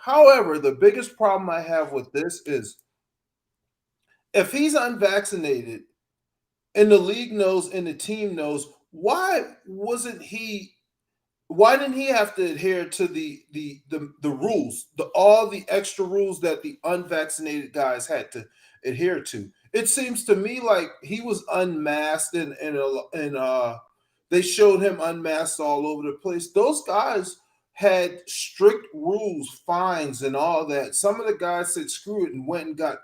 However, the biggest problem I have with this is if he's unvaccinated and the league knows and the team knows, why didn't he have to adhere to the rules, all the extra rules that the unvaccinated guys had to adhere to? It seems to me like he was unmasked and they showed him unmasked all over the place. Those guys had strict rules, fines, and all that. Some of the guys said screw it and went and got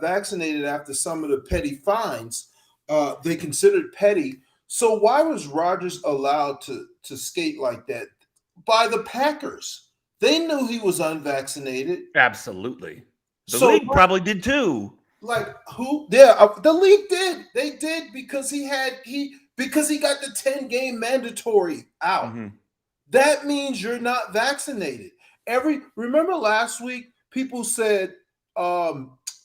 vaccinated after some of the petty fines they considered petty. So why was Rodgers allowed to skate like that by the Packers? They knew he was unvaccinated. Absolutely. The So league probably did too. like who? Yeah, the league did. They did because he got the 10-game mandatory out. Mm-hmm. That means you're not vaccinated. Remember last week people said Devontae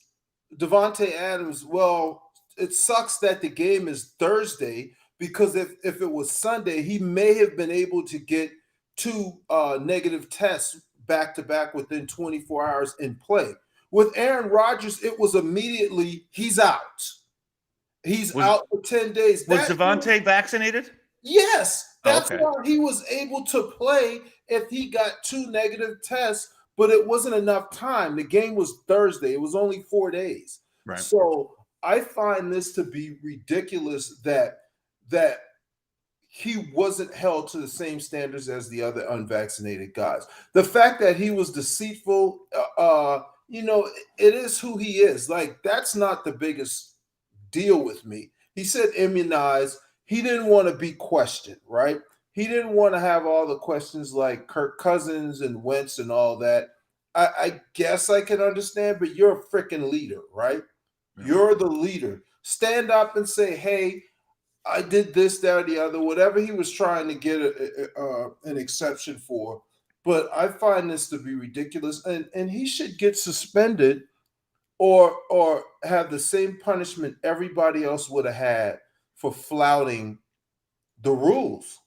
Adams, well, it sucks that the game is Thursday because if it was Sunday, he may have been able to get two negative tests back to back within 24 hours and play. With Aaron Rodgers, it was immediately he's out. He's out for 10 days. Was Devontae vaccinated? Yes. That's okay. why he was able to play if he got two negative tests, but it wasn't enough time. The game was Thursday. It was only 4 days. Right. So I find this to be ridiculous that he wasn't held to the same standards as the other unvaccinated guys. The fact that he was deceitful, it is who he is. Like, that's not the biggest deal with me. He said immunized. He didn't want to be questioned, right? He didn't want to have all the questions like Kirk Cousins and Wentz and all that. I guess I can understand, but you're a freaking leader, right? Yeah. You're the leader. Stand up and say, hey, I did this, that, or the other, whatever he was trying to get an exception for. But I find this to be ridiculous, and he should get suspended or have the same punishment everybody else would have had for flouting the rules.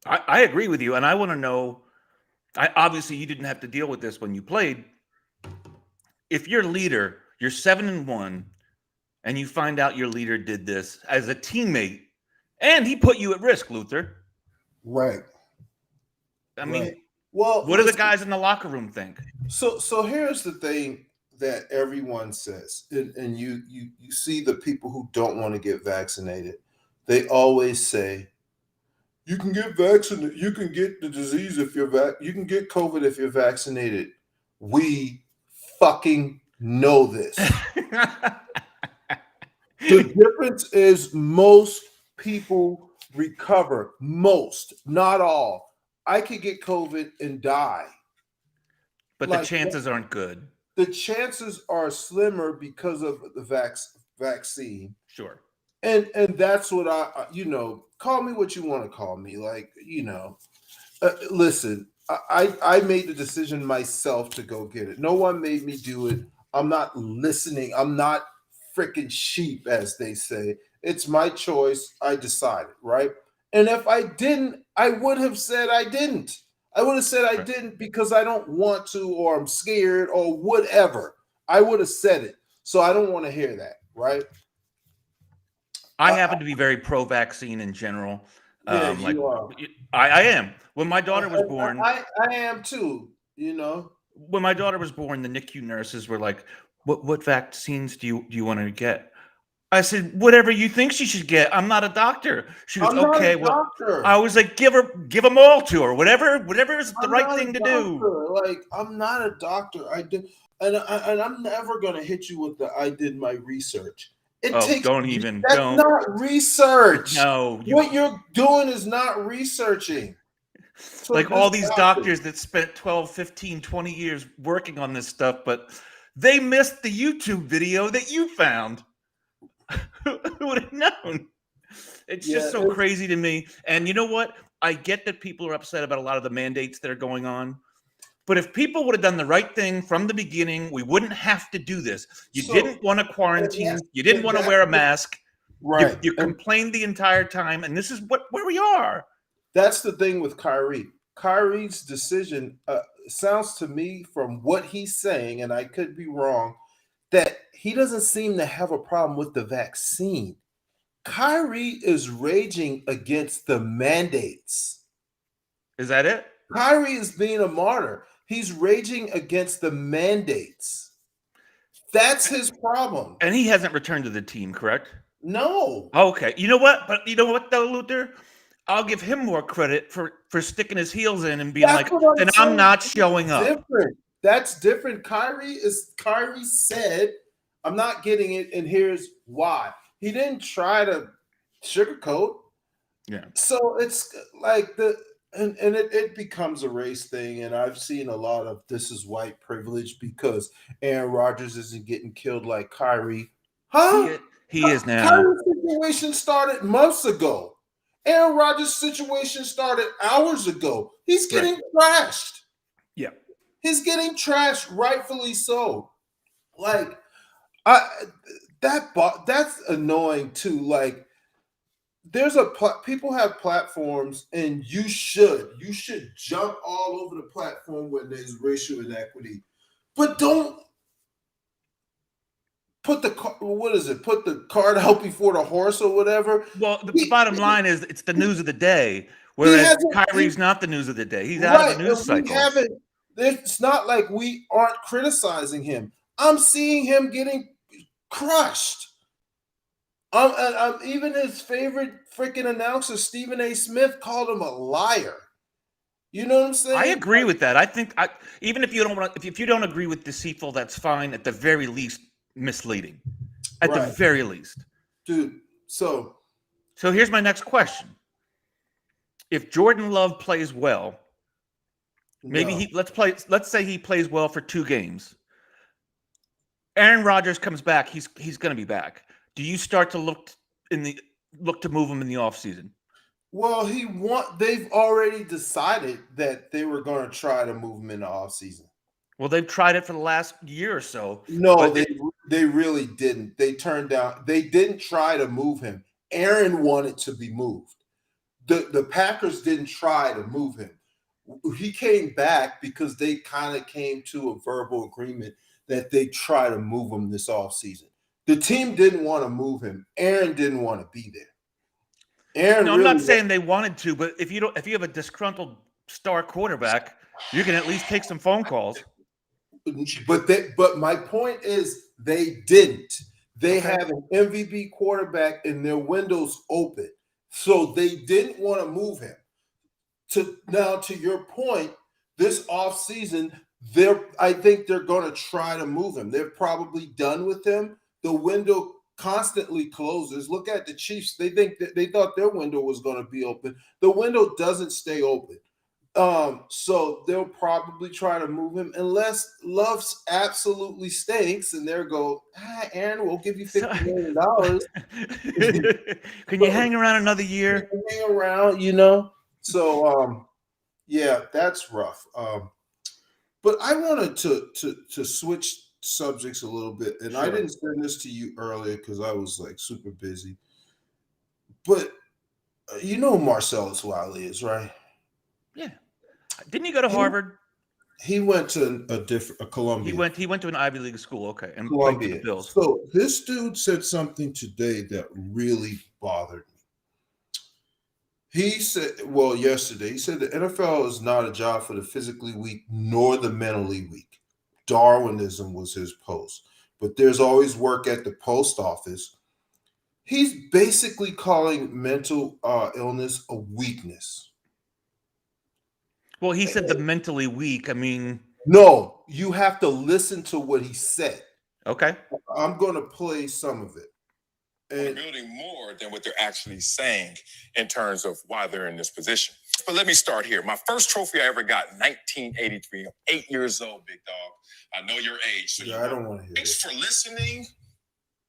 I agree with you, and I want to know, obviously you didn't have to deal with this when you played. If your leader, you're 7-1, and you find out your leader did this as a teammate, and he put you at risk, Luther. Right. I mean, well, what do the guys in the locker room think? So here's the thing that everyone says, and you see the people who don't want to get vaccinated. They always say, you can get vaccinated, you can get the disease if you can get COVID if you're vaccinated. We fucking know this. The difference is most people recover. Most, not all. I could get COVID and die. But the chances aren't good. The chances are slimmer because of the vaccine. Sure. And that's what call me what you want to call me. Like, listen, I made the decision myself to go get it. No one made me do it. I'm not listening. I'm not freaking sheep, as they say. It's my choice. I decided, right? And if I didn't, I would have said I didn't. I would have said I didn't because I don't want to, or I'm scared, or whatever. I would have said it. So I don't want to hear that, right? I happen to be very pro-vaccine in general. Yeah, you are. I am. When my daughter was born, I am too. When my daughter was born, the NICU nurses were like, "What vaccines do you want to get?" I said, "Whatever you think she should get. I'm not a doctor." She goes, "Okay, well." I was like, "Give them all to her. Whatever is the right thing to do." Like, I'm not a doctor. I did, and I'm never gonna hit you with the I did my research. That's not research. No. What you're doing is not researching. So like all these doctors that spent 12, 15, 20 years working on this stuff, but they missed the YouTube video that you found. Who would have known? It's just so crazy to me. And you know what? I get that people are upset about a lot of the mandates that are going on. But if people would have done the right thing from the beginning, we wouldn't have to do this. You didn't want to quarantine. You didn't want to wear a mask. Right. You complained the entire time. And this is where we are. That's the thing with Kyrie. Kyrie's decision, sounds to me from what he's saying, and I could be wrong, that he doesn't seem to have a problem with the vaccine. Kyrie is raging against the mandates. Is that it? Kyrie is being a martyr. He's raging against the mandates. That's his problem. And he hasn't returned to the team, correct? No. Okay. You know what? But you know what, though, Luther? I'll give him more credit for sticking his heels in and being That's like, what then saying. I'm not showing up. Different. That's different. Kyrie said, I'm not getting it, and here's why. He didn't try to sugarcoat. Yeah. So it's like it becomes a race thing, and I've seen a lot of this is white privilege because Aaron Rodgers isn't getting killed like Kyrie. Huh? He is now. Kyrie's situation started months ago. Aaron Rodgers' situation started hours ago. He's getting trashed. Yeah. He's getting trashed, rightfully so. Like, that's annoying too. Like, people have platforms, and you should jump all over the platform when there's racial inequity, but don't put the cart out before the horse or whatever. Well, the bottom line is it's the news of the day, whereas Kyrie's not the news of the day. He's out of the news cycle. It's not like we aren't criticizing him. I'm seeing him getting crushed. Even his favorite freaking announcer, Stephen A. Smith, called him a liar. You know what I'm saying? I agree with that. I think even if you don't agree with deceitful, that's fine. At the very least, misleading. At the very least, dude. So here's my next question: if Jordan Love plays well, maybe let's say he plays well for 2 games. Aaron Rodgers comes back. He's going to be back. Do you start to look to move him in the offseason? Well, they've already decided that they were going to try to move him in the offseason. Well, they've tried it for the last year or so. No, they really didn't. They turned down. They didn't try to move him. Aaron wanted to be moved. The Packers didn't try to move him. He came back because they kind of came to a verbal agreement that they try to move him this offseason. The team didn't want to move him. Aaron didn't want to be there. I'm not saying they wanted to, but if you have a disgruntled star quarterback, you can at least take some phone calls. But my point is they didn't. They have an MVP quarterback and their window's open. So they didn't want to move him. To your point, this offseason, I think they're going to try to move him. They're probably done with him. The window constantly closes. Look at the Chiefs. They thought their window was going to be open. The window doesn't stay open. So they'll probably try to move him unless Love absolutely stinks, and they'll go, Aaron, we'll give you $50 million. Can you hang around another year? Hang around, you know. So yeah, that's rough. But I wanted to switch subjects a little bit, and I didn't send this to you earlier because I was like super busy. But you know who Marcellus Wiley is, right? Yeah. Didn't he go to Harvard? He went to a Columbia. He went to an Ivy League school, okay, and Columbia. played for the Bills. So this dude said something today that really bothered me. He said, yesterday, he said the NFL is not a job for the physically weak nor the mentally weak. Darwinism was his post. But there's always work at the post office. He's basically calling mental illness a weakness. Well, he said the mentally weak. I mean, no, you have to listen to what he said. Okay. I'm going to play some of it. They're building more than what they're actually saying in terms of why they're in this position. But let me start here. My first trophy I ever got, 1983. I'm 8 years old, big dog. I know your age. So I don't want to hear Thanks for listening.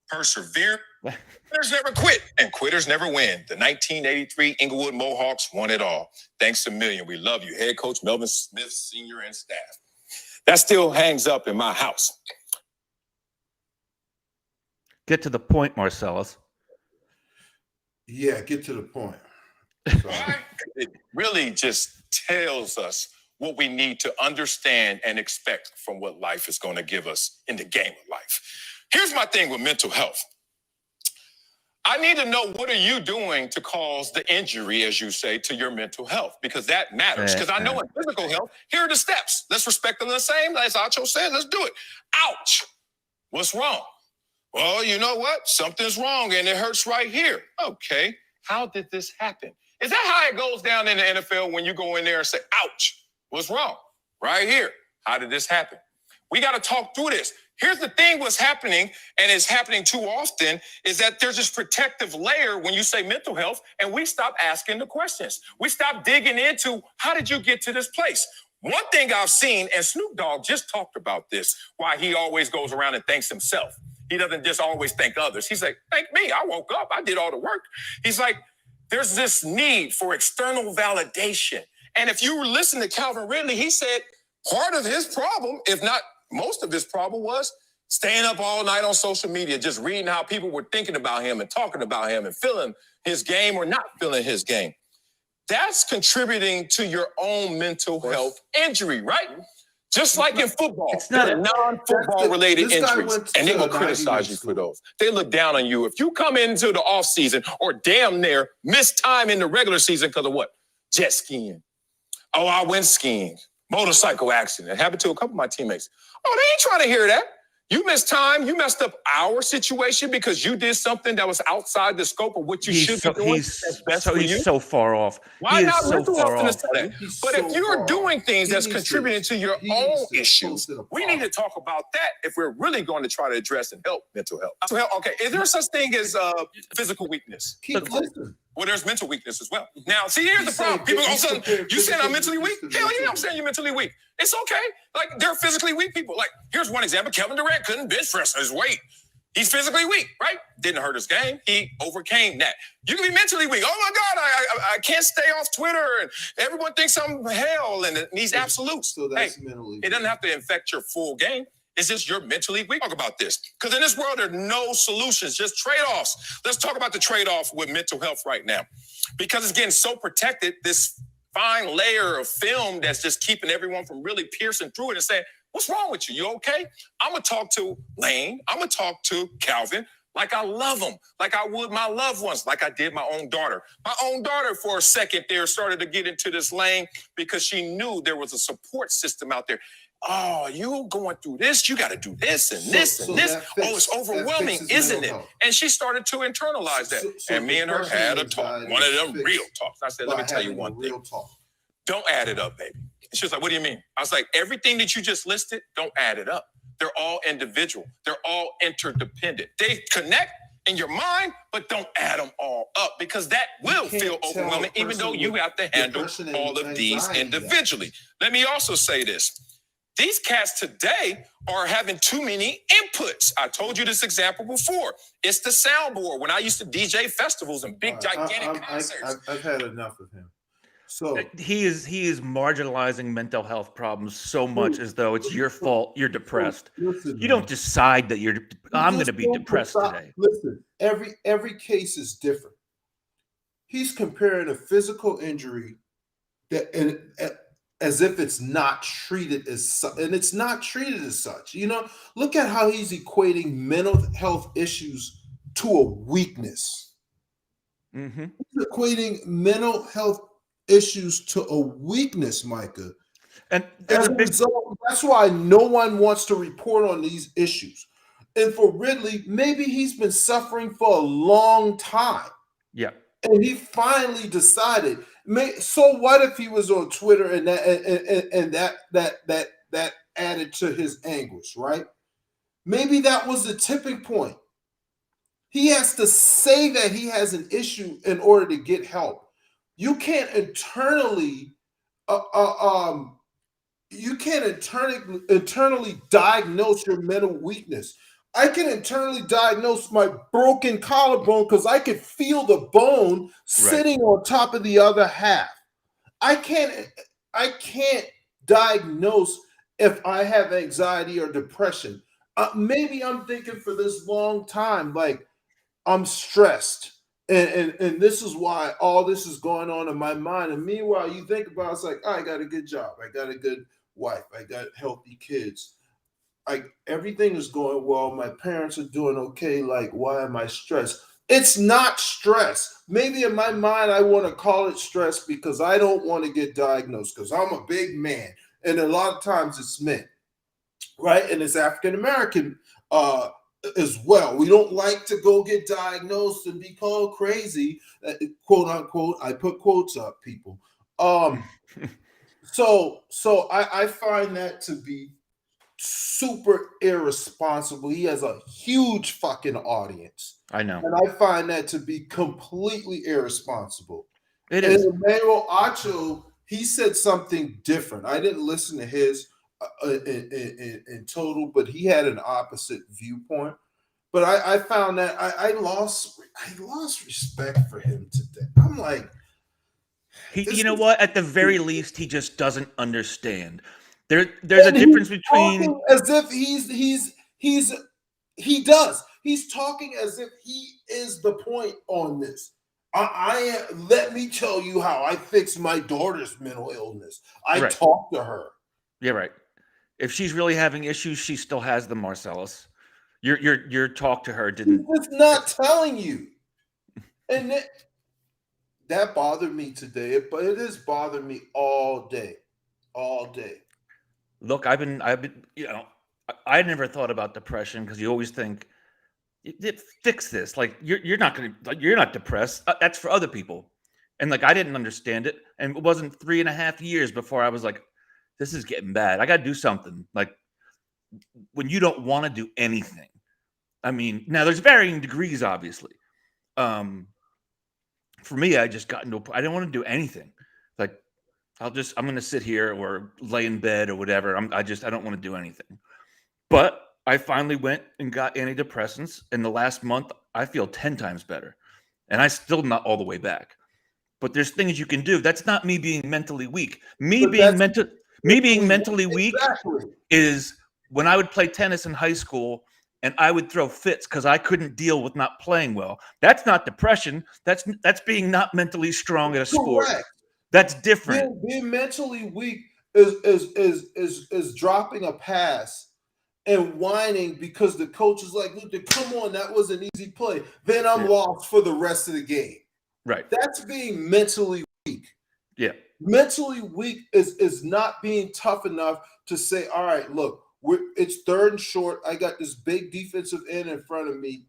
Persevere. Winners never quit, and quitters never win. The 1983 Inglewood Mohawks won it all. Thanks a million. We love you, head coach Melvin Smith, senior and staff. That still hangs up in my house. Get to the point, Marcellus. Yeah, get to the point. It really just tells us what we need to understand and expect from what life is going to give us in the game of life. Here's my thing with mental health. I need to know, what are you doing to cause the injury, as you say, to your mental health? Because that matters. Because I know in physical health, here are the steps. Let's respect them the same. As Acho said, let's do it. Ouch. What's wrong? Well, you know what? Something's wrong and it hurts right here. Okay. How did this happen? Is that how it goes down in the NFL when you go in there and say, ouch, what's wrong? Right here. How did this happen? We got to talk through this. Here's the thing, what's happening, and it's happening too often, is that there's this protective layer when you say mental health, and we stop asking the questions. We stop digging into, how did you get to this place? One thing I've seen, and Snoop Dogg just talked about this, why he always goes around and thanks himself. He doesn't just always thank others. He's like, thank me. I woke up. I did all the work. He's like, there's this need for external validation. And if you listen to Calvin Ridley, he said part of his problem, if not most of his problem, was staying up all night on social media, just reading how people were thinking about him and talking about him and feeling his game or not feeling his game. That's contributing to your own mental health injury, right? Just like in football, it's not a non-football related injuries, and they will criticize you for those. They look down on you if you come into the offseason or damn near miss time in the regular season because of what? Jet skiing. Oh, I went skiing. Motorcycle accident. It happened to a couple of my teammates. Oh, they ain't trying to hear that. You missed time. You messed up our situation because you did something that was outside the scope of what you should be doing. He's so far off. Why he not is so far off? But if you're doing things that's contributing to your own issues, we need to talk about that if we're really going to try to address and help mental health. Okay, is there such thing as physical weakness? Well, there's mental weakness as well. Now, see, here's the problem. People all of a sudden, you saying I'm mentally weak? Hell yeah, I'm saying you're mentally weak. It's okay. Like, they're physically weak people. Like, here's one example. Kevin Durant couldn't bench press his weight. He's physically weak, right? Didn't hurt his game. He overcame that. You can be mentally weak. Oh, my God, I can't stay off Twitter, and everyone thinks I'm hell, and these absolutes. So that's mentally it doesn't have to infect your full game. It's just you're mentally weak. Talk about this. Because in this world, there are no solutions, just trade-offs. Let's talk about the trade-off with mental health right now. Because it's getting so protected, this fine layer of film that's just keeping everyone from really piercing through it and saying, what's wrong with you? You okay? I'm going to talk to Lane. I'm going to talk to Calvin like I love them, like I would my loved ones, like I did my own daughter. My own daughter, for a second there, started to get into this lane because she knew there was a support system out there. Oh, you going through this, you got to do this and this and this. It's overwhelming, isn't it? And she started to internalize that. And me and her had a talk, one of them real talks. I said, let me tell you one thing. Don't add it up, baby. And she was like, what do you mean? I was like, everything that you just listed, don't add it up. They're all individual. They're all interdependent. They connect in your mind, but don't add them all up because that will feel overwhelming, even though you have to handle all of these individually. Let me also say this. These cats today are having too many inputs. I told you this example before. It's the soundboard. When I used to DJ festivals and big, gigantic concerts. I've had enough of him. So he is marginalizing mental health problems so much as though it's your fault. You're depressed. Listen, you don't decide that I'm going to be depressed today. Listen, every case is different. He's comparing a physical injury as if it's not treated as such, and it's not treated as such. You know, look at how he's equating mental health issues to a weakness. Mm-hmm. He's equating mental health issues to a weakness, Micah. And that's why no one wants to report on these issues. And for Ridley, maybe he's been suffering for a long time. Yeah. And he finally decided. So what if he was on Twitter and that added to his anguish, right? Maybe that was the tipping point. He has to say that he has an issue in order to get help. You can't internally diagnose your mental weakness. I can internally diagnose my broken collarbone because I can feel the bone sitting on top of the other half. I can't diagnose if I have anxiety or depression. Maybe I'm thinking for this long time, like I'm stressed. And this is why all this is going on in my mind. And meanwhile, you think about it's like, I got a good job, I got a good wife, I got healthy kids. Everything is going well. My parents are doing okay. Like, why am I stressed? It's not stress. Maybe in my mind, I want to call it stress because I don't want to get diagnosed because I'm a big man. And a lot of times it's men, right? And it's African American as well. We don't like to go get diagnosed and be called crazy, quote unquote. I put quotes up, people. So I find that to be super irresponsible. He has a huge fucking audience. I know. And I find that to be completely irresponsible. It is. Emmanuel Acho, he said something different. I didn't listen to his in total, but he had an opposite viewpoint. But I found that I lost respect for him today. I'm like, you know what? At the very least, he just doesn't understand. There's a difference between as if he does. He's talking as if he is the point on this. Let me tell you how I fixed my daughter's mental illness. I talked to her. Yeah, right. If she's really having issues, she still has them, Marcellus. Your talk to her didn't. He's not telling you, and that bothered me today. But it has bothered me all day. Look, I've been, I never thought about depression because you always think, fix this. Like you're not depressed. That's for other people. And like, I didn't understand it. And it wasn't 3.5 years before I was like, this is getting bad. I got to do something. Like when you don't want to do anything. I mean, now there's varying degrees, obviously. For me, I just got into I didn't want to do anything. Like I'm going to sit here or lay in bed or whatever. I don't want to do anything. But I finally went and got antidepressants. In the last month, I feel 10 times better. And I'm still not all the way back. But there's things you can do. That's not me being mentally weak. Me being mentally weak is when I would play tennis in high school and I would throw fits because I couldn't deal with not playing well. That's not depression. That's being not mentally strong at a sport. Correct. That's different. Being mentally weak is dropping a pass and whining because the coach is like, "Look, come on, that was an easy play." Then I'm lost for the rest of the game. Right. That's being mentally weak. Yeah. Mentally weak is not being tough enough to say, "All right, look, it's 3rd and short. I got this big defensive end in front of me.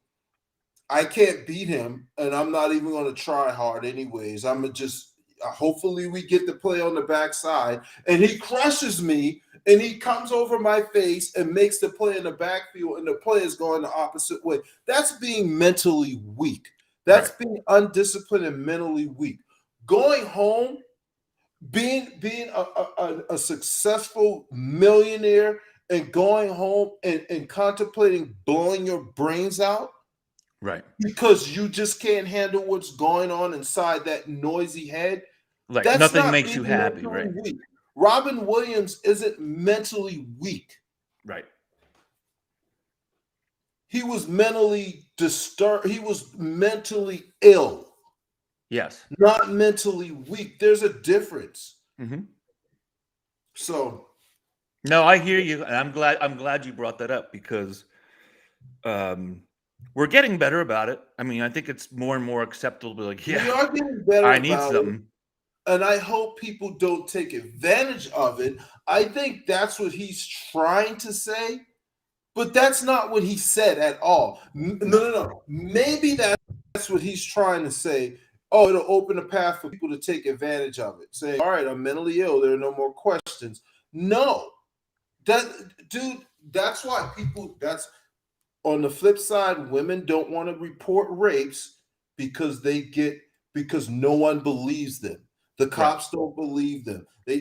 I can't beat him, and I'm not even going to try hard anyways. I'm going to just hopefully we get the play on the backside, and he crushes me, and he comes over my face and makes the play in the backfield, and the play is going the opposite way." That's being mentally weak. That's being undisciplined and mentally weak. Going home, being a successful millionaire and going home and contemplating blowing your brains out, right? Because you just can't handle what's going on inside that noisy head. Like nothing makes you happy, right? Weak. Robin Williams isn't mentally weak. Right. He was mentally disturbed. He was mentally ill. Yes. Not mentally weak. There's a difference. Mm-hmm. So. No, I hear you, and I'm glad you brought that up because we're getting better about it. I mean, I think it's more and more acceptable to be like, yeah, we are getting better. I need something. And I hope people don't take advantage of it. I think that's what he's trying to say, but that's not what he said at all. No. Maybe that's what he's trying to say. Oh, it'll open a path for people to take advantage of it. Say, all right, I'm mentally ill. There are no more questions. No. That's why that's on the flip side, women don't want to report rapes because no one believes them. The cops don't believe them. They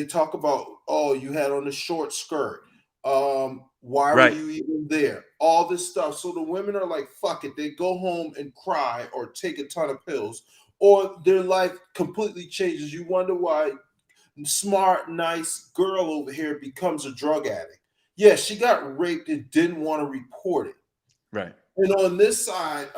talk about, oh, you had on a short skirt. Why were you even there? All this stuff. So the women are like, fuck it. They go home and cry or take a ton of pills, or their life completely changes. You wonder why smart, nice girl over here becomes a drug addict. Yeah, she got raped and didn't want to report it. Right. And on this side,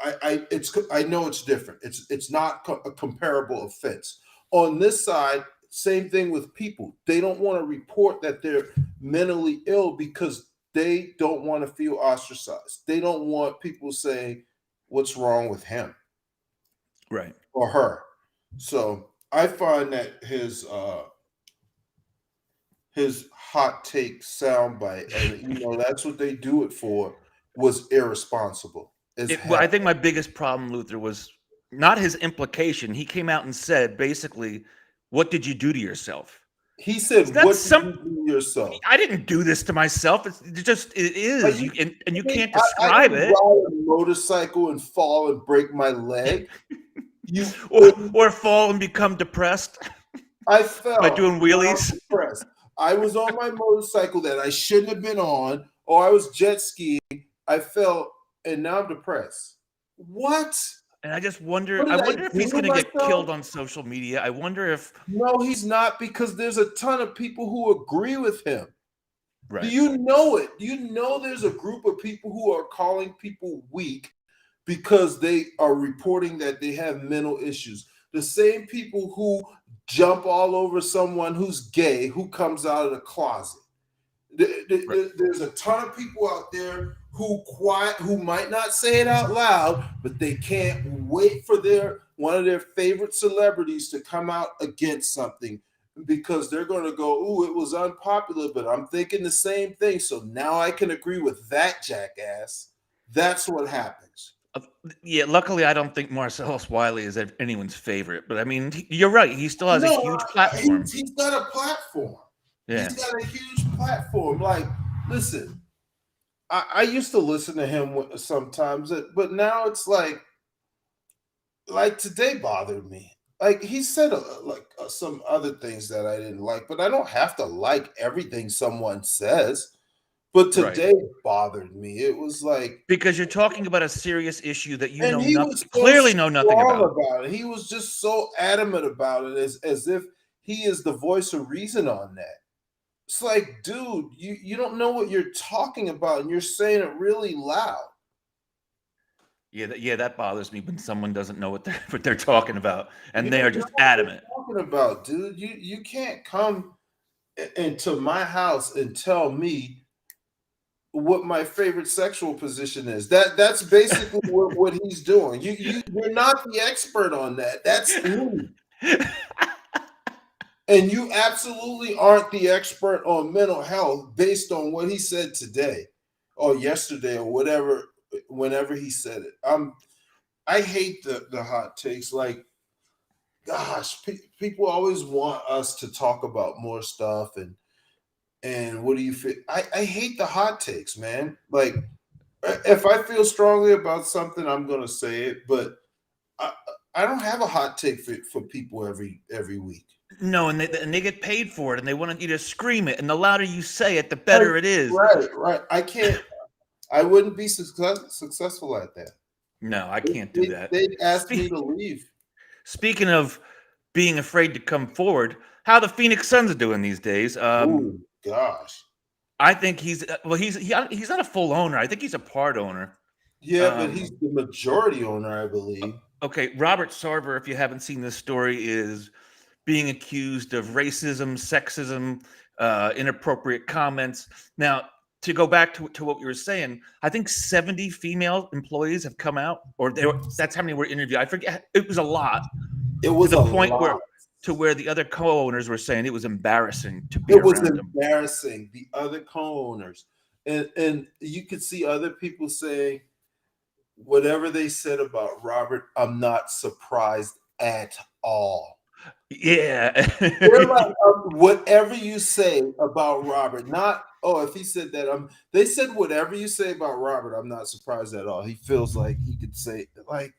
I know it's different. It's not a comparable offense. On this side, same thing with people. They don't want to report that they're mentally ill because they don't want to feel ostracized. They don't want people saying what's wrong with him Right. or her. So I find that his hot take soundbite, and that's what they do it for, was irresponsible. Well, I think my biggest problem, Luther, was not his implication. He came out and said, basically, what did you do to yourself? He said, "What did you do to yourself?" I didn't do this to myself. It is. You can't I describe didn't it. ride a motorcycle and fall and break my leg. Or fall and become depressed. I fell by doing wheelies. I was on my motorcycle that I shouldn't have been on, or I was jet skiing. I fell, and now I'm depressed. What? And I just wonder. I wonder if he's going to get killed on social media. I wonder if no, he's not, because there's a ton of people who agree with him. Right. Do you know it? Do you know there's a group of people who are calling people weak because they are reporting that they have mental issues? The same people who jump all over someone who's gay who comes out of the closet. There's a ton of people out there who might not say it out loud, but they can't wait for one of their favorite celebrities to come out against something, because they're going to go, "Ooh, it was unpopular, but I'm thinking the same thing, so now I can agree with that jackass." That's what happens. Yeah, luckily, I don't think Marcellus Wiley is anyone's favorite, but I mean, you're right. He still has a huge platform. He's got a platform. Yeah. He's got a huge platform. Like, listen, I used to listen to him sometimes, but now it's like today bothered me. Like, he said some other things that I didn't like, but I don't have to like everything someone says. But today bothered me. It was like, because you're talking about a serious issue that you clearly know nothing about. It. He was just so adamant about it, as if he is the voice of reason on that. It's like, dude, you don't know what you're talking about, and you're saying it really loud. Yeah, that bothers me when someone doesn't know what they're talking about, and they are just adamant. Talking about, dude, you can't come into my house and tell me what my favorite sexual position is. That's basically what he's doing. You're not the expert on that. That's me. And you absolutely aren't the expert on mental health based on what he said today or yesterday or whatever, whenever he said it. I hate the hot takes. Like, gosh, people always want us to talk about more stuff and what do you feel? I hate the hot takes, man. Like, if I feel strongly about something, I'm gonna say it, but I don't have a hot take for people every week. No, and they get paid for it, and they want you to scream it, and the louder you say it, the better it is. Right. I wouldn't be successful at that. No, I can't do that. They'd ask me to leave. Speaking of being afraid to come forward, how the Phoenix Suns are doing these days? Oh gosh, I think he's not a full owner. I think he's a part owner. Yeah, but he's the majority owner, I believe. Okay, Robert Sarver, if you haven't seen this story, is being accused of racism, sexism, inappropriate comments. Now, to go back to what we were saying, I think 70 female employees have come out, that's how many were interviewed. I forget. It was a lot. It was to the point where the other co-owners were saying it was embarrassing to be around them. It was embarrassing, the other co-owners. And you could see other people saying, whatever they said about Robert, I'm not surprised at all. Yeah. They're like, whatever you say about Robert, not, if he said that, they said whatever you say about Robert, I'm not surprised at all. He feels like he could say, like,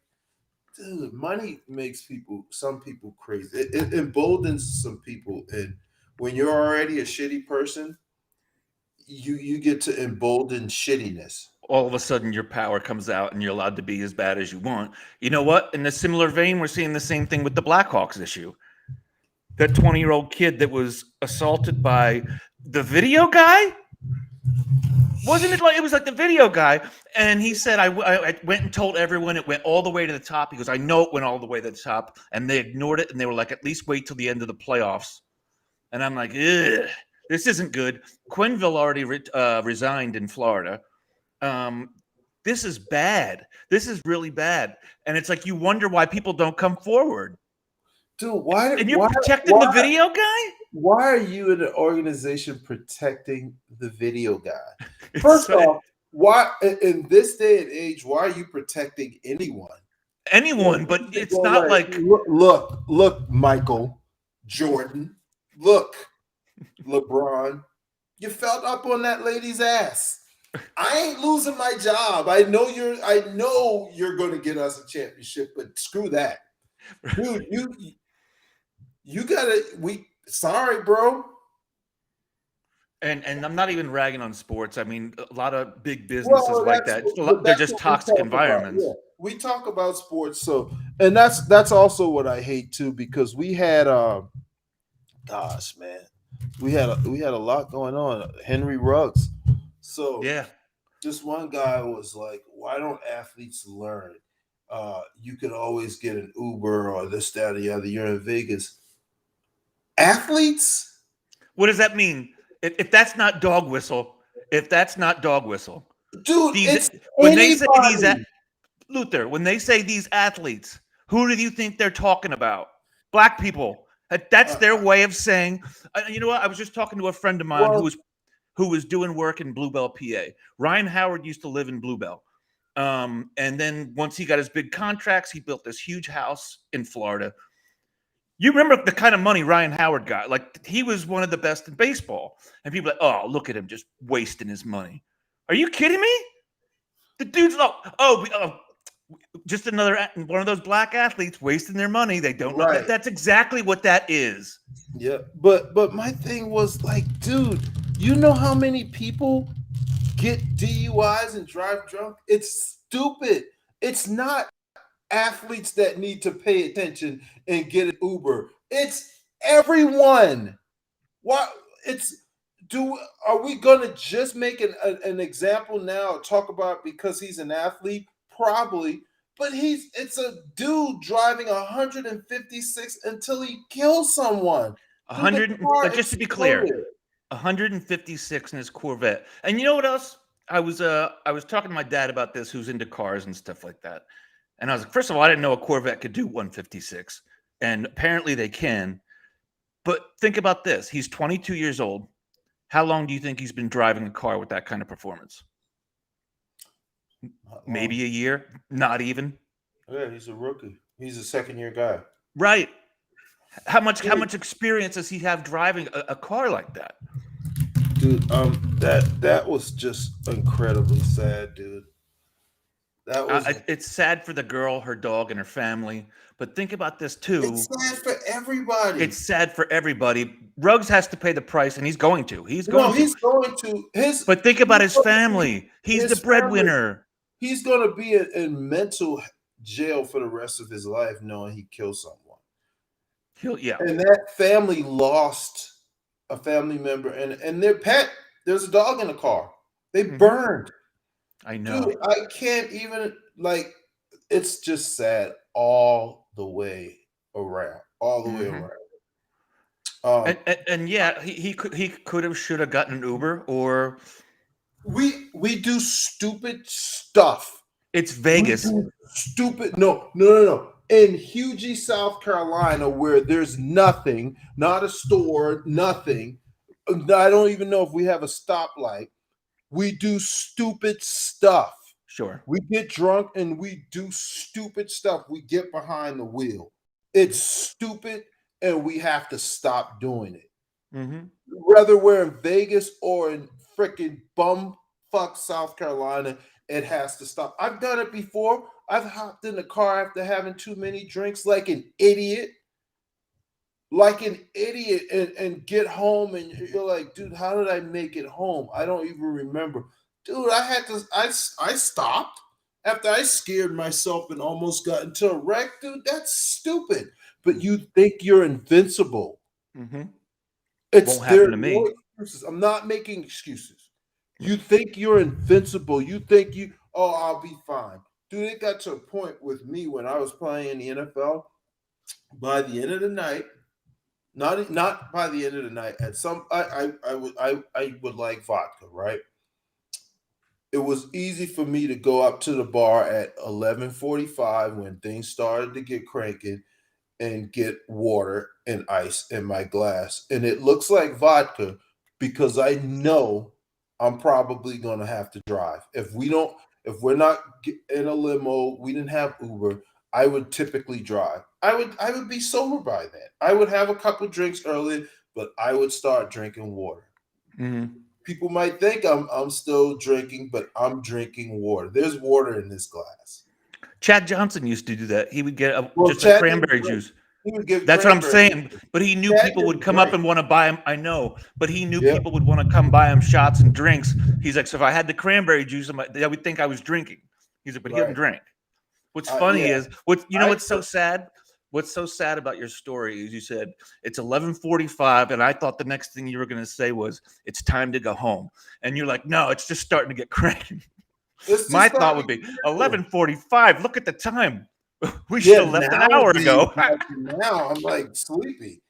dude, money makes some people crazy. It emboldens some people. And when you're already a shitty person, you get to embolden shittiness. All of a sudden your power comes out and you're allowed to be as bad as you want. You know what? In a similar vein, we're seeing the same thing with the Blackhawks issue. That 20-year-old kid that was assaulted by the video guy. Wasn't it like it was like the video guy? And he said, I went and told everyone it went all the way to the top. He goes, I know it went all the way to the top. And they ignored it. And they were like, at least wait till the end of the playoffs. And I'm like, ugh, this isn't good. Quenneville already resigned in Florida. This is bad. This is really bad. And it's like you wonder why people don't come forward. Dude, why? And you're protecting the video guy? Why are you in an organization protecting the video guy? First off, why in this day and age, why are you protecting anyone? Anyone, but it's not like look, Michael Jordan, look, LeBron, you felt up on that lady's ass. I ain't losing my job. I know you're gonna get us a championship, but screw that. Dude, you gotta sorry, bro. And I'm not even ragging on sports. I mean, a lot of big businesses like that. They're just toxic environments. Yeah. We talk about sports, and that's also what I hate too, because we had gosh, man, we had a lot going on. Henry Ruggs. So yeah, this one guy was like, why don't athletes learn? You could always get an Uber or this, that, or the other. You're in Vegas. Athletes? What does that mean? If that's not dog whistle, dude, when they say Luther, when they say these athletes, who do you think they're talking about? Black people. That's their way of saying. You know what? I was just talking to a friend of mine who was doing work in Bluebell, PA. Ryan Howard used to live in Bluebell. And then once he got his big contracts, he built this huge house in Florida. You remember the kind of money Ryan Howard got? Like, he was one of the best in baseball. And people are like, oh, look at him just wasting his money. Are you kidding me? The dude's just another one of those black athletes wasting their money. They don't know that. That's exactly what that is. Yeah, but my thing was like, dude, you know how many people get DUIs and drive drunk? It's stupid. It's not athletes that need to pay attention and get an Uber. It's everyone. Why? Are we gonna just make an example now? Talk about because he's an athlete, probably, but it's a dude driving 156 until he kills someone. 100. Just to be clear, 156 in his Corvette. And you know what else? I was talking to my dad about this, who's into cars and stuff like that. And I was like, first of all, I didn't know a Corvette could do 156. And apparently they can. But think about this. He's 22 years old. How long do you think he's been driving a car with that kind of performance? Maybe a year? Not even. Yeah, he's a rookie. He's a second-year guy. Right. How much experience does he have driving a car like that? Dude, that was just incredibly sad, dude. That was it's sad for the girl, her dog, and her family. But think about this too. It's sad for everybody. It's sad for everybody. Ruggs has to pay the price, and he's going to. But think about his family. He's the breadwinner. He's going to be in mental jail for the rest of his life, knowing he killed someone. And that family lost a family member and their pet. There's a dog in the car. They burned. I know. Dude, I can't even, it's just sad all the way around. And yeah, he could have, should have gotten an Uber, or we do stupid stuff. It's Vegas. Stupid. No. In Hughie, South Carolina, where there's nothing, not a store, nothing. I don't even know if we have a stoplight. We do stupid stuff. Sure. We get drunk and we do stupid stuff. We get behind the wheel. It's stupid, and we have to stop doing it. Mm-hmm. Whether we're in Vegas or in freaking bumfuck South Carolina, it has to stop. I've done it before. I've hopped in the car after having too many drinks like an idiot. And get home, and you're like, dude, how did I make it home? I don't even remember. Dude, I stopped after I scared myself and almost got into a wreck. Dude, that's stupid. But you think you're invincible. Mm-hmm. It won't happen to me. No excuses. I'm not making excuses. You think you're invincible. You think I'll be fine. Dude, it got to a point with me when I was playing in the NFL. By the end of the night, not by the end of the night, at some I would like vodka, right? It was easy for me to go up to the bar at 11:45 when things started to get cranking and get water and ice in my glass. And it looks like vodka because I know I'm probably going to have to drive. If we're not in a limo, we didn't have Uber, I would typically drive. I would be sober by then. I would have a couple drinks early, but I would start drinking water. Mm-hmm. People might think I'm still drinking, but I'm drinking water. There's water in this glass. Chad Johnson used to do that. He would get just a Chad didn't cranberry drink. juice. He would give That's what I'm cranberry. saying. But he knew Chad people would didn't come up drink. and want to buy him. I know, but he knew Yep. people would want to come buy him shots and drinks. He's like, so if I had the cranberry juice, they would think I was drinking. He's like, but he doesn't drink. What's funny is what's so sad. What's so sad about your story is you said it's 11:45, and I thought the next thing you were going to say was it's time to go home, and you're like, no, it's just starting to get cranky. My thought would be 11:45. Look at the time. We should have left an hour ago. Now I'm like sleepy.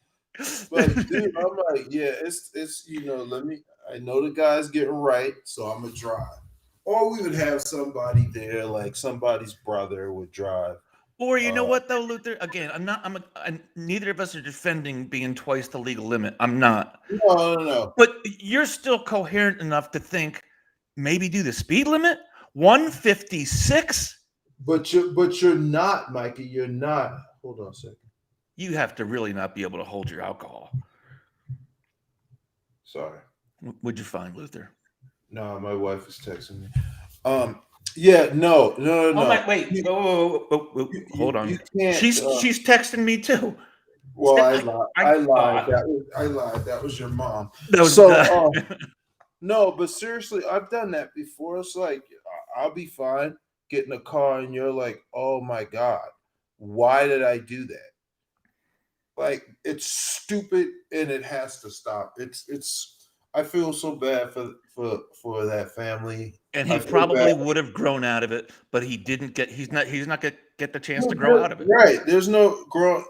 But dude, I'm like, yeah, it's I know the guy's getting right, so I'm gonna drive. Or we would have somebody there, like somebody's brother would drive. Or you know what though, Luther? Again, neither of us are defending being twice the legal limit. I'm not. No. But you're still coherent enough to think maybe do the speed limit 156. But you're not, Micah. You're not. Hold on a second. You have to really not be able to hold your alcohol. Sorry. What'd you find, Luther? No, my wife is texting me. Yeah, no. Oh my, wait. Whoa, hold on. She's texting me too. Well, I lied. I lied. That was your mom. No, but seriously, I've done that before. It's like I'll be fine getting a car, and you're like, "Oh my god, why did I do that?" Like it's stupid, and it has to stop. It's. I feel so bad for that family. And he probably would have grown out of it, but he didn't get. He's not gonna get the chance to grow out of it. Right? There's no grow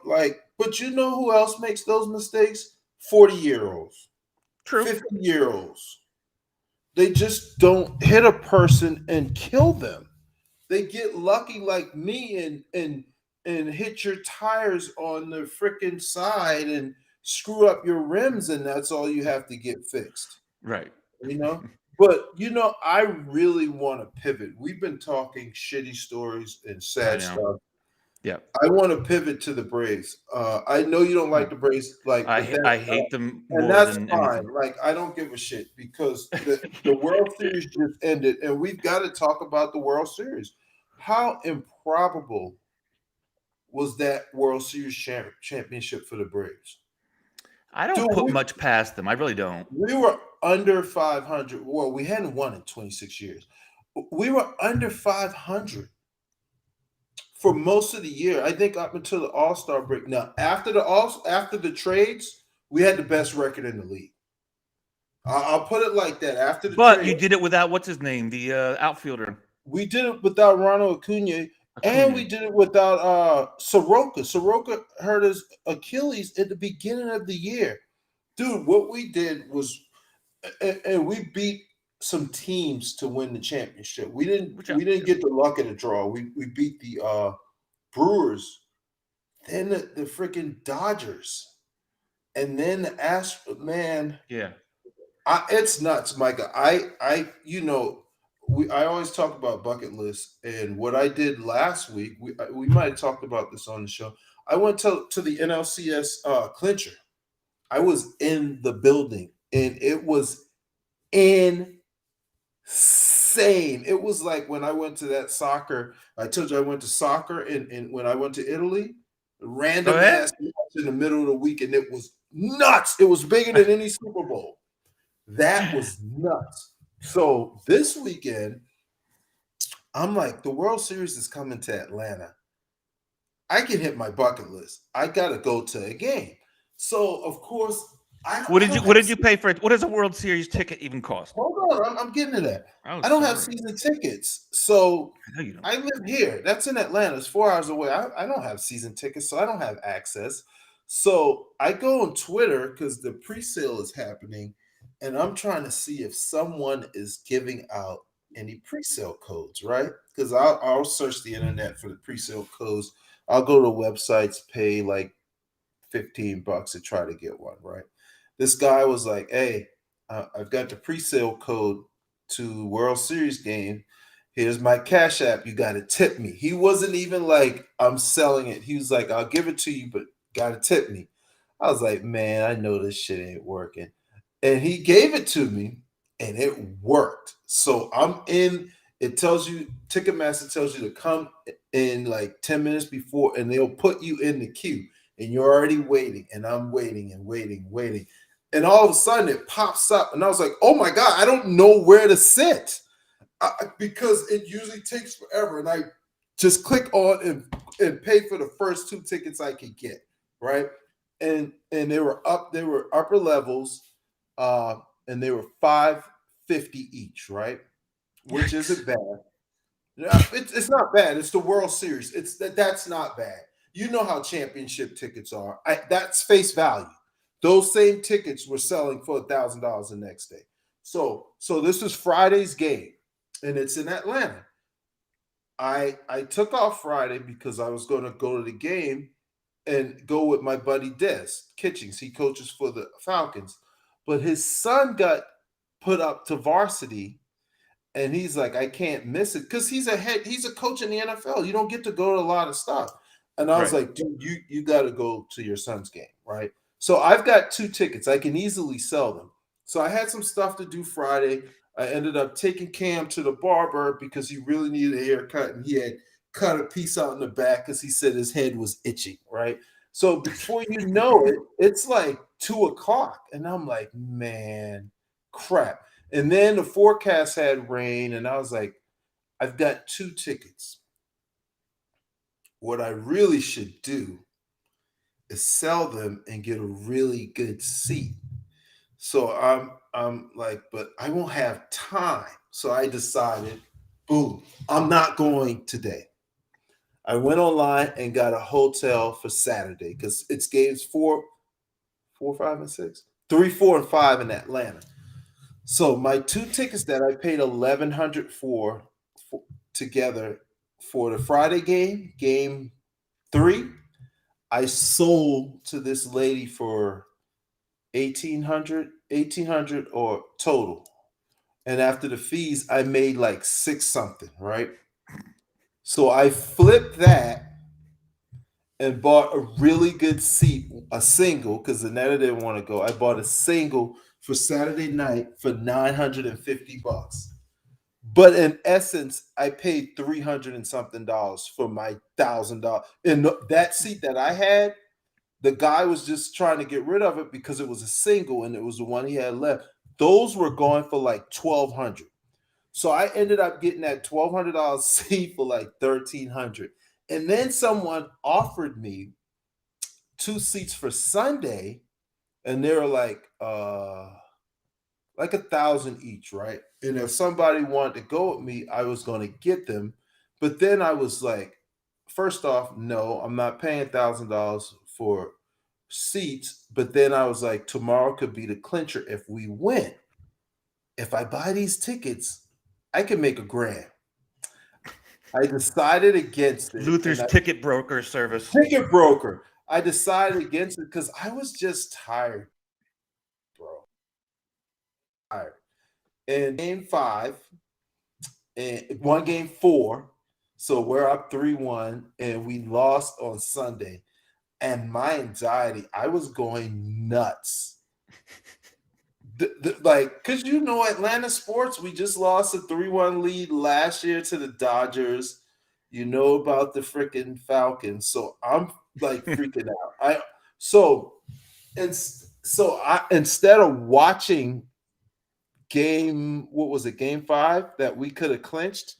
But you know who else makes those mistakes? 40-year-olds, True. 50-year-olds. They just don't hit a person and kill them. They get lucky like me and hit your tires on the freaking side and screw up your rims, and that's all you have to get fixed. Right. But I really want to pivot. We've been talking shitty stories and sad stuff. Yeah. I want to pivot to the Braves. I know you don't like the Braves, I hate them more and that's than fine. anything. Like I don't give a shit because the World Series just ended, and we've got to talk about the World Series. How improbable was that World Series championship for the Braves? I don't put much past them. I really don't. We were under 500. Well, we hadn't won in 26 years. We were under 500 for most of the year. I think up until the All-Star break. Now, after the trades, we had the best record in the league. I'll put it like that. But you did it without what's his name, the outfielder. We did it without Ronald Acuna. And we did it without Soroka. Soroka hurt his Achilles at the beginning of the year. Dude, what we did was, and we beat some teams to win the championship. We didn't get the luck of the draw. We beat the Brewers, then the freaking Dodgers, and then the Astros. Man, yeah, it's nuts, Micah. I always talk about bucket lists, and what I did last week, we might have talked about this on the show. I went to the NLCS clincher. I was in the building, and it was insane. It was like when I went to that soccer. I told you I went to soccer, and when I went to Italy, random ass in the middle of the week, and it was nuts. It was bigger than any Super Bowl. That was nuts. So this weekend, I'm like, the World Series is coming to Atlanta. I can hit my bucket list. I got to go to a game. So, of course, What did you pay for it? What does a World Series ticket even cost? Hold on, I'm getting to that. Oh, I don't have sorry. season tickets, so No, you don't. I live here. That's in Atlanta. It's 4 hours away. I don't have season tickets, so I don't have access. So I go on Twitter because the pre-sale is happening, and I'm trying to see if someone is giving out any pre-sale codes, right? Because I'll search the internet for the pre-sale codes. I'll go to websites, pay like $15 to try to get one, right? This guy was like, "Hey, I've got the pre-sale code to World Series game. Here's my Cash App. You got to tip me." He wasn't even like, "I'm selling it." He was like, "I'll give it to you, but got to tip me." I was like, "Man, I know this shit ain't working." And he gave it to me, and it worked. So I'm in. It tells you, Ticketmaster tells you to come in like 10 minutes before, and they'll put you in the queue. And you're already waiting, and I'm waiting and waiting. And all of a sudden it pops up, and I was like, "Oh my God, I don't know where to sit." Because it usually takes forever. And I just click on and pay for the first 2 tickets I could get, right? And they were upper levels, and they were $550 each, right? Which isn't bad. Yeah, it's not bad. It's the World Series. That's not bad. You know how championship tickets are. That's face value. Those same tickets were selling for $1,000 the next day. So this is Friday's game, and it's in Atlanta. I took off Friday because I was going to go to the game and go with my buddy Des Kitchings. He coaches for the Falcons, but his son got put up to varsity. And he's like, "I can't miss it," because he's a coach in the NFL. You don't get to go to a lot of stuff. And I was Right. like, "Dude, you got to go to your son's game, right?" So I've got 2 tickets. I can easily sell them. So I had some stuff to do Friday. I ended up taking Cam to the barber because he really needed a haircut, and he had cut a piece out in the back because he said his head was itching, right? So before you know it, it's like 2 o'clock, and I'm like, "Man, crap." And then the forecast had rain, and I was like, "I've got 2 tickets. What I really should do is sell them and get a really good seat." So I'm like, "But I won't have time." So I decided, boom, I'm not going today. I went online and got a hotel for Saturday because it's games 4, 5, and 6, 3, 4, and 5 in Atlanta. So my 2 tickets that I paid $1,100 for together for the Friday game, game 3, I sold to this lady for 1,800 or total. And after the fees, I made like 6 something, right? So I flipped that and bought a really good seat, a single, because the Netta didn't want to go. I bought a single for Saturday night for $950. But in essence, I paid 300 and something dollars for my $1,000. And that seat that I had, the guy was just trying to get rid of it because it was a single and it was the one he had left. Those were going for like 1,200. So I ended up getting that $1,200 seat for like 1,300. And then someone offered me 2 seats for Sunday, and they were like 1,000 each, right? And if somebody wanted to go with me, I was going to get them. But then I was like, first off, no, I'm not paying $1,000 for seats. But then I was like, tomorrow could be the clincher if we win. If I buy these tickets, I can make $1,000. I decided against it. Luther's ticket broker service. Ticket broker. I decided against it because I was just tired, bro. Tired. And game 5, and one game 4. So we're up 3-1, and we lost on Sunday. And my anxiety, I was going nuts. Like, because Atlanta sports, we just lost a 3-1 lead last year to the Dodgers. You know about the freaking Falcons. So I'm like freaking out. Instead of watching game 5 that we could have clinched,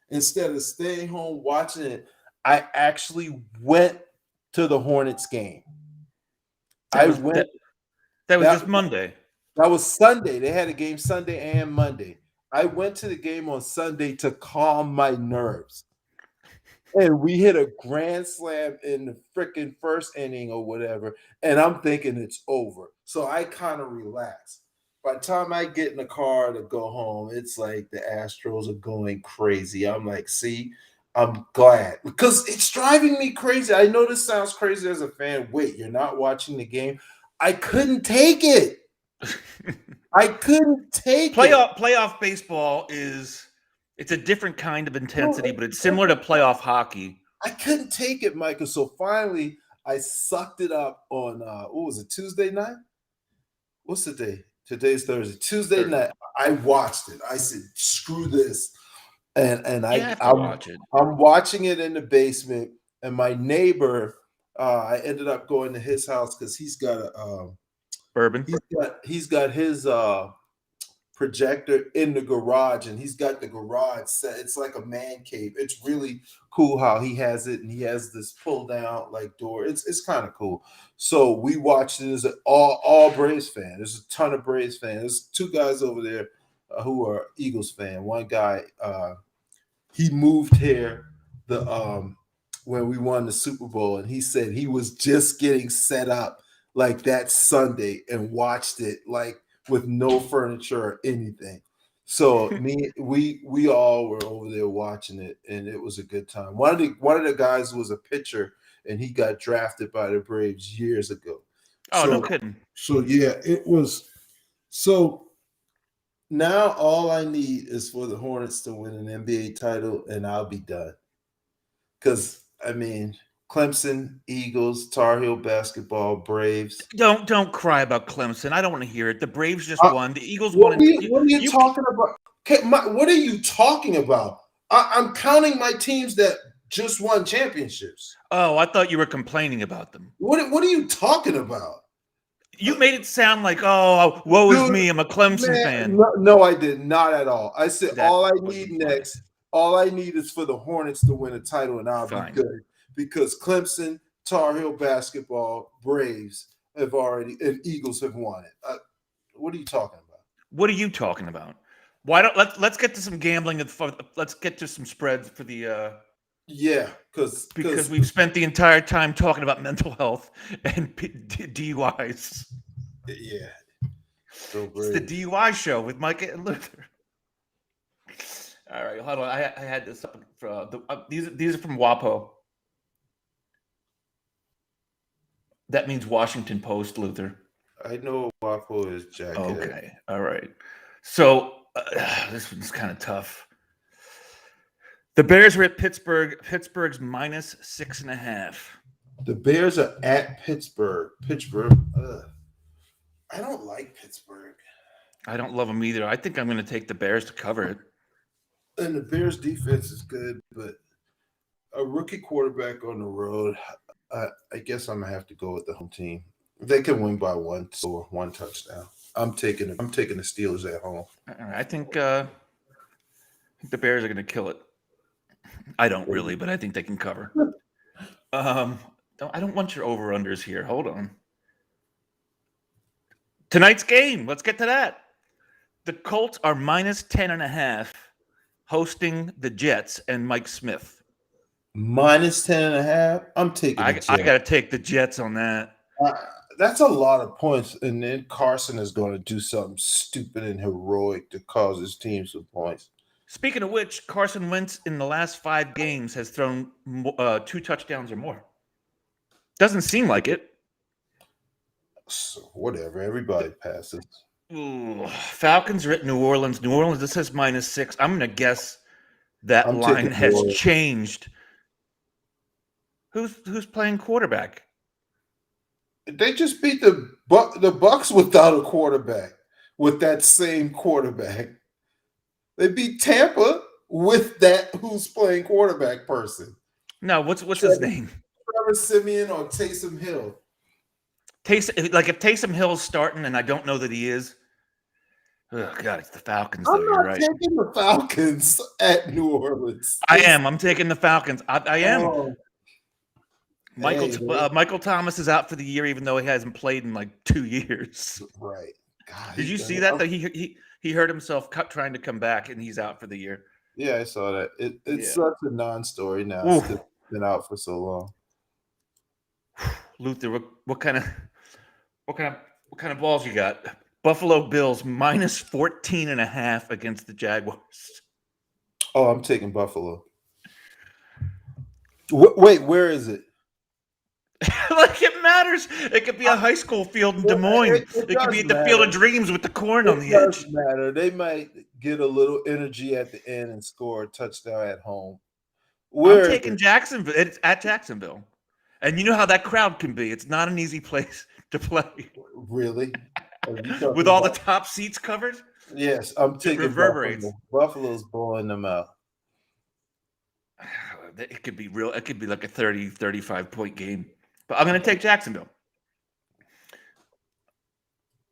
instead of staying home watching it, I actually went to the Hornets game. That was just Monday. That was Sunday. They had a game Sunday and Monday. I went to the game on Sunday to calm my nerves. And we hit a grand slam in the freaking first inning or whatever. And I'm thinking it's over. So I kind of relaxed. By the time I get in the car to go home, it's like the Astros are going crazy. I'm like, see, I'm glad because it's driving me crazy. I know this sounds crazy as a fan. Wait, you're not watching the game? I couldn't take it. I couldn't take it. Playoff baseball it's a different kind of intensity, but it's similar to playoff hockey. I couldn't take it, Micah. So finally, I sucked it up on what was it, Tuesday night? What's the day? Today's Thursday. Tuesday night, I watched it. I said, "Screw this," and I'm watching it in the basement. And my neighbor, I ended up going to his house because he's got a bourbon. He's got his projector in the garage, and he's got the garage set. It's like a man cave. It's really cool how he has it, and he has this pull down like door. It's kind of cool. So we watched it as all Braves fan. There's a ton of Braves fans. There's two guys over there who are Eagles fan. One guy, he moved here when we won the Super Bowl, and he said he was just getting set up like that Sunday and watched it like with no furniture or anything. So we all were over there watching it, and it was a good time. One of the guys was a pitcher, and he got drafted by the Braves years ago. Oh, no kidding. So yeah, it was. So now all I need is for the Hornets to win an NBA title, and I'll be done. Because I mean, Clemson, Eagles, Tar Heel basketball, Braves. Don't cry about Clemson. I don't want to hear it. The Braves just won. The Eagles won. What are you talking about? What are you talking about? I'm counting my teams that just won championships. Oh, I thought you were complaining about them. What are you talking about? You made it sound like, oh, woe is me. I'm a Clemson fan. No, I did not at all. I said all I need is for the Hornets to win a title, and I'll be good. Because Clemson, Tar Heel basketball, Braves and Eagles have won it. What are you talking about? What are you talking about? Why don't let's get to some gambling and let's get to some spreads for the because we've spent the entire time talking about mental health and DUIs. Yeah, so it's the DUI show with Micah and Luther. All right, hold on. I had this up for these are from WAPO. That means Washington Post, Luther. I know WAPO is jacket. Okay, all right. So this one's kind of tough. The Bears are at Pittsburgh. Pittsburgh's minus 6.5. The Bears are at Pittsburgh. I don't like Pittsburgh. I don't love them either. I think I'm going to take the Bears to cover it. And the Bears defense is good, but a rookie quarterback on the road, I guess I'm gonna have to go with the home team. They can win by one touchdown. I'm taking the Steelers at home. I think the Bears are going to kill it. I don't really, but I think they can cover. I don't want your over-unders here. Hold on. Tonight's game. Let's get to that. The Colts are minus 10.5, hosting the Jets and Mike Smith. Minus 10.5. I'm taking. I got to take the Jets on that. That's a lot of points, and then Carson is going to do something stupid and heroic to cause his team some points. Speaking of which, Carson Wentz in the last 5 games has thrown 2 touchdowns or more. Doesn't seem like it. So whatever. Everybody passes. Ooh, Falcons are at New Orleans. New Orleans, this says minus 6. I'm going to guess that line has changed. Who's playing quarterback? They just beat the Bucs without a quarterback, with that same quarterback. They beat Tampa with that who's playing quarterback person. No, what's his name? Trevor Siemian or Taysom Hill. If Taysom Hill's starting, and I don't know that he is. Oh God, it's the Falcons. I'm not taking the Falcons at New Orleans. I am. I'm taking the Falcons. I am. Michael Thomas is out for the year, even though he hasn't played in like 2 years. Right. God, Did you see that? That he hurt himself trying to come back, and he's out for the year. Yeah, I saw that. It's Yeah. such a non-story now. Oof. It's been out for so long. Luther, what kind of balls you got? Buffalo Bills minus 14.5 against the Jaguars. Oh, I'm taking Buffalo. Wait, where is it? Like it matters. It could be a high school field in Des Moines. It could be at the Field of Dreams with the corn on the edge. It doesn't matter. They might get a little energy at the end and score a touchdown at home. I'm taking Jacksonville. It's at Jacksonville. And you know how that crowd can be. It's not an easy place to play. Really? With all the top seats covered? Yes, I'm taking reverberates. Buffalo's blowing them out. It could be real. It could be like a 30, 35-point game. But I'm going to take Jacksonville.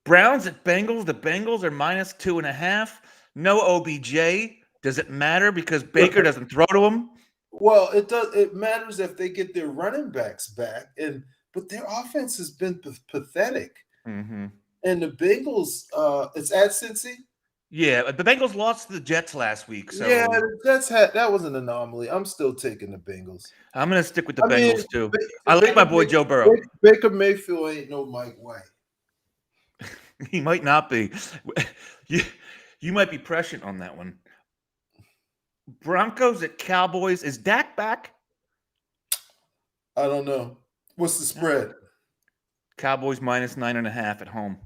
Browns at Bengals. The Bengals are minus 2.5. No OBJ. Does it matter because Baker doesn't throw to him? Well, it does. It matters if they get their running backs back, but their offense has been pathetic. Mm-hmm. And the Bengals, it's at Cincy. Yeah, the Bengals lost to the Jets last week. So yeah, the Jets that was an anomaly. I'm still taking the Bengals. I'm going to stick with the Bengals too. I like my boy Joe Burrow. Baker Mayfield ain't no Mike White. He might not be. You might be prescient on that one. Broncos at Cowboys. Is Dak back? I don't know. What's the spread? Cowboys minus 9.5 at home.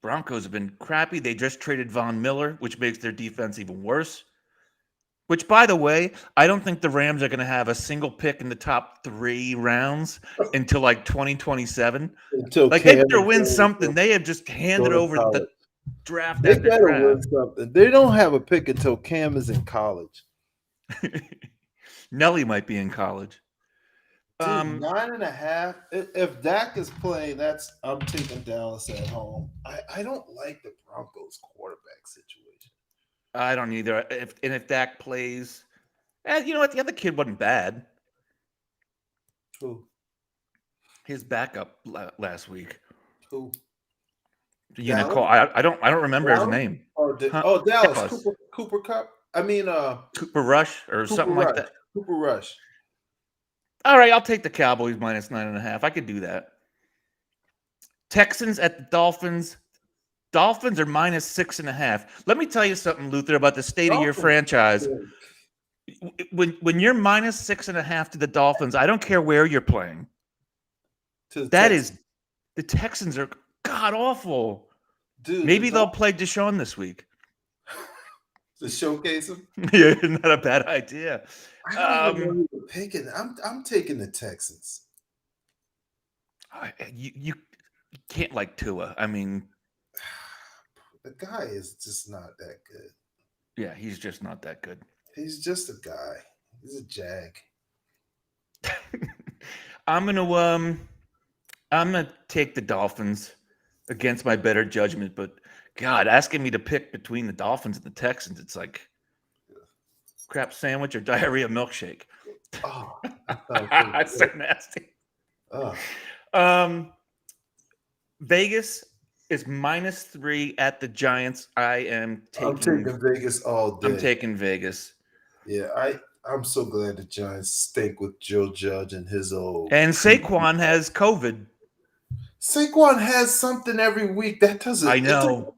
Broncos have been crappy. They just traded Von Miller, which makes their defense even worse. Which, by the way, I don't think the Rams are going to have a single pick in the top 3 rounds until like 2027. Like they better win something. They have just handed over the draft. They better win something. They don't have a pick until Cam is in college. Nelly might be in college. Dude, 9.5. If Dak is playing, I'm taking Dallas at home. I don't like the Broncos quarterback situation. I don't either. If Dak plays, you know what? The other kid wasn't bad. Who? His backup last week. Who? You know, I don't remember his name. Dallas. Cooper Kupp. I mean, Cooper Rush or something like that. Cooper Rush. All right, I'll take the Cowboys minus 9.5. I could do that. Texans at the Dolphins. Dolphins are minus 6.5. Let me tell you something, Luther, about the state of your franchise. When you're minus 6.5 to the Dolphins, I don't care where you're playing. The Texans are god awful. Dude, maybe they'll play Deshaun this week. To showcase him? Yeah, not a bad idea. I don't know who you're picking. I'm taking the Texans. You can't like Tua. I mean, the guy is just not that good. Yeah, he's just not that good. He's just a guy. He's a jag. I'm gonna take the Dolphins against my better judgment, but God, asking me to pick between the Dolphins and the Texans, it's like crap sandwich or diarrhea milkshake. Oh, that's so nasty. Oh. Vegas is minus 3 at the Giants. I'm taking Vegas all day. I'm taking Vegas. Yeah, I'm so glad the Giants stink with Joe Judge and his old. And Saquon has COVID. Saquon has something every week. That doesn't. I know.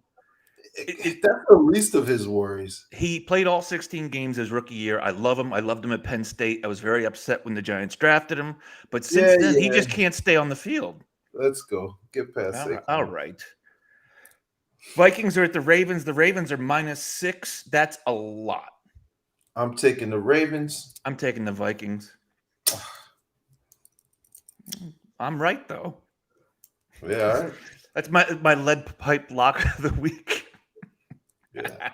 That's the least of his worries. He played all 16 games his rookie year. I love him. I loved him at Penn State. I was very upset when the Giants drafted him. But since then, he just can't stay on the field. Let's go. Get past Saquon. All right. Vikings are at the Ravens. The Ravens are minus 6. That's a lot. I'm taking the Ravens. I'm taking the Vikings. I'm right, though. Yeah, all right. That's my lead pipe lock of the week. Yeah.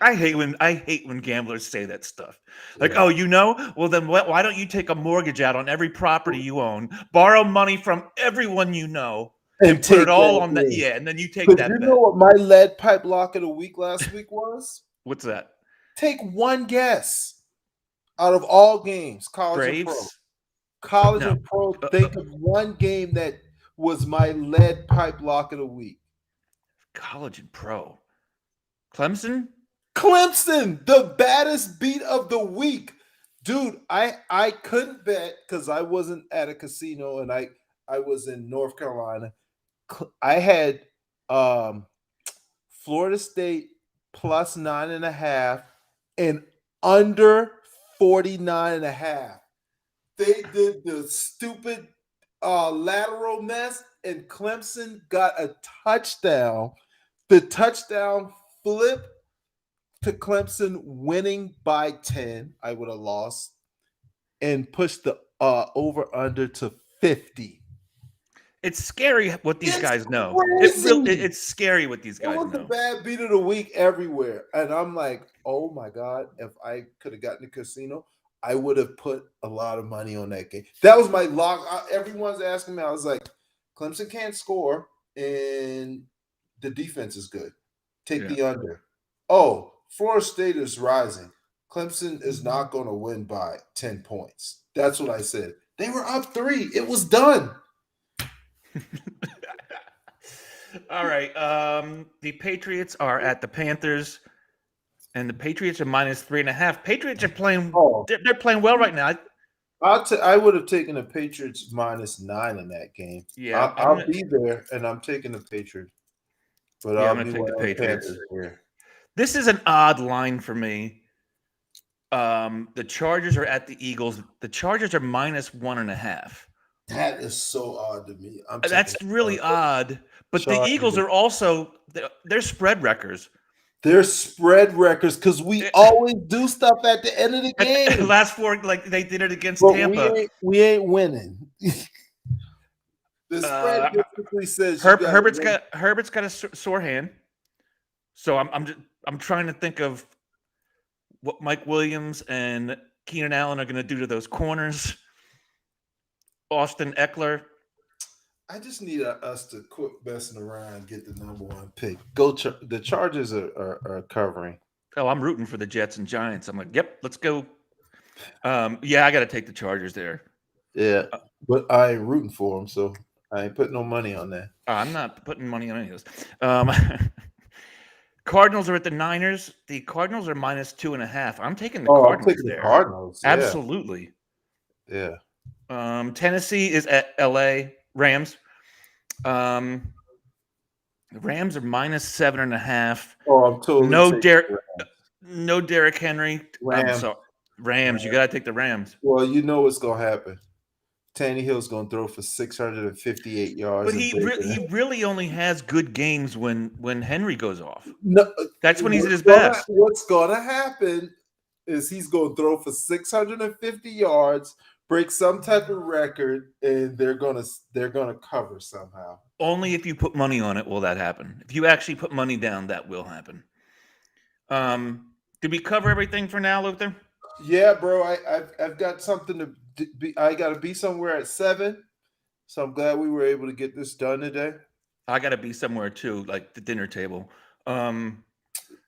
I hate when gamblers say that stuff. Like, oh, you know? Well, then why don't you take a mortgage out on every property you own, borrow money from everyone you know, and put it all on that? Yeah, and then you take that. You know what my lead pipe lock of the week last week was? What's that? Take one guess out of all games, college Braves? or pro. college No. and pro, think of one game that was my lead pipe lock of the week. College and pro. Clemson? Clemson, the baddest beat of the week. Dude, I couldn't bet because I wasn't at a casino and I was in North Carolina. I had Florida State plus 9.5 and under 49.5. They did the stupid lateral mess, and Clemson got a touchdown. The touchdown flip to Clemson winning by 10. I would have lost and pushed the over under to 50. It's scary what these guys know. Crazy. It's scary what these guys It was know. the bad beat of the week everywhere. And I'm like, oh my God, if I could have gotten the casino, I would have put a lot of money on that game. That was my lock. Everyone's asking me. I was like, Clemson can't score, and the defense is good. Take the under. Oh, Florida State is rising. Clemson is not going to win by 10 points. That's what I said. They were up 3. It was done. All right. The Patriots are at the Panthers, and the Patriots are minus 3.5. Patriots are playing. Oh. They're playing well right now. I would have taken the Patriots minus 9 in that game. Yeah, I'll be there, and I'm taking the Patriots. But I'm I'll going be to take the Patriots. here. This is an odd line for me. The Chargers are at the Eagles. The Chargers are minus 1.5. That is so odd to me. That's really odd. But Chargers. the Eagles are also they're spread wreckers. They're spread records because we always do stuff at the end of the game. Last 4, like they did it against But Tampa. We ain't winning. The spread basically says Herbert's got a sore hand. So I'm trying to think of what Mike Williams and Keenan Allen are going to do to those corners. Austin Eckler. I just need us to quit messing around and get the number 1 pick. The Chargers are covering. Oh, I'm rooting for the Jets and Giants. I'm like, yep, let's go. Yeah, I got to take the Chargers there. Yeah, but I ain't rooting for them, so I ain't putting no money on that. I'm not putting money on any of those. Cardinals are at the Niners. The Cardinals are minus 2.5. I'm taking the Cardinals I'm taking there. the Cardinals. Yeah. Absolutely. Yeah. Tennessee is at LA Rams. The Rams are minus 7.5. Oh, I'm totally no Derrick Henry. Rams. You gotta take the Rams. Well, you know what's gonna happen. Tannehill's gonna throw for 658 yards. But he really only has good games when Henry goes off. No, that's when he's at his best. What's gonna happen is he's gonna throw for 650 yards, break some type of record, and they're gonna cover somehow. Only if you put money on it will that happen. If you actually put money down, that will happen. Did we cover everything for now, Luther? Yeah, bro. I've got something to be. I got to be somewhere at 7, so I'm glad we were able to get this done today. I got to be somewhere too, like the dinner table. Yes.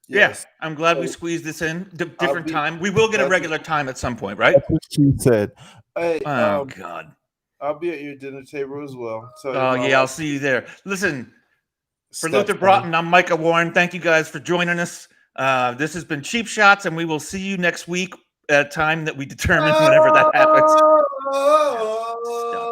Yeah, I'm glad we squeezed this in. Different time. We will get a regular time at some point, right? That's what she said. Hey, God. I'll be at your dinner table as well. So I'll see you there. Listen, for Luther Broughton, I'm Micah Warren. Thank you guys for joining us. This has been Cheap Shots, and we will see you next week at a time that we determine whenever that happens. Stop.